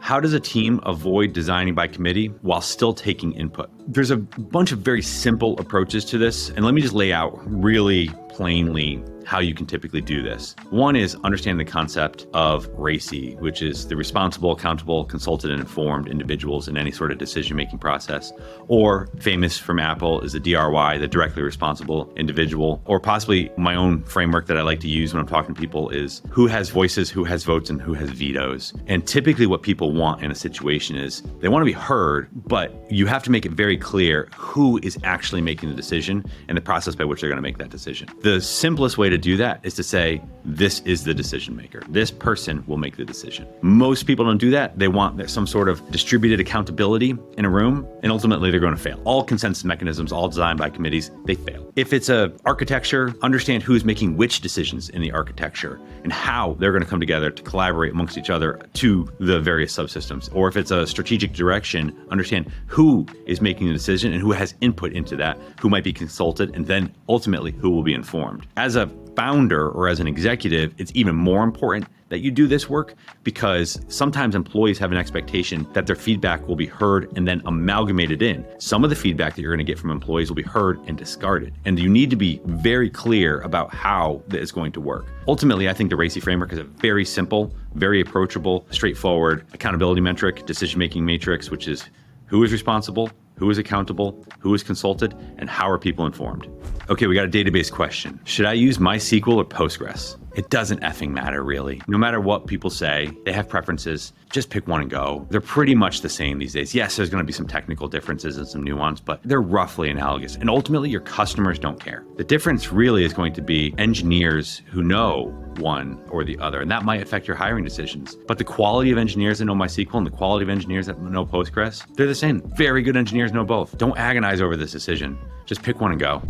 How does a team avoid designing by committee while still taking input? There's a bunch of very simple approaches to this, and let me just lay out really plainly how you can typically do this. One is understand the concept of RACI, which is the responsible, accountable, consulted, and informed individuals in any sort of decision-making process. Or famous from Apple is the DRY, the directly responsible individual. Or possibly my own framework that I like to use when I'm talking to people is who has voices, who has votes, and who has vetoes. And typically what people want in a situation is they want to be heard, but you have to make it very clear who is actually making the decision and the process by which they're going to make that decision. The simplest way to do that is to say, this is the decision maker. This person will make the decision. Most people don't do that. They want some sort of distributed accountability in a room, and ultimately they're going to fail. All consensus mechanisms, all designed by committees, they fail. If it's a architecture, understand who's making which decisions in the architecture and how they're going to come together to collaborate amongst each other to the various subsystems. Or if it's a strategic direction, understand who is making the decision and who has input into that, who might be consulted, and then ultimately who will be informed. As a founder or as an executive, it's even more important that you do this work because sometimes employees have an expectation that their feedback will be heard and then amalgamated in. Some of the feedback that you're going to get from employees will be heard and discarded. And you need to be very clear about how that is going to work. Ultimately, I think the RACI framework is a very simple, very approachable, straightforward accountability metric, decision-making matrix, which is who is responsible, who is accountable, who is consulted, and how are people informed? Okay, we got a database question. Should I use MySQL or Postgres? It doesn't effing matter, really. No matter what people say, they have preferences. Just pick one and go. They're pretty much the same these days. Yes, there's going to be some technical differences and some nuance, but they're roughly analogous. And ultimately, your customers don't care. The difference really is going to be engineers who know one or the other, and that might affect your hiring decisions. But the quality of engineers that know MySQL and the quality of engineers that know Postgres, they're the same. Very good engineers know both. Don't agonize over this decision. Just pick one and go.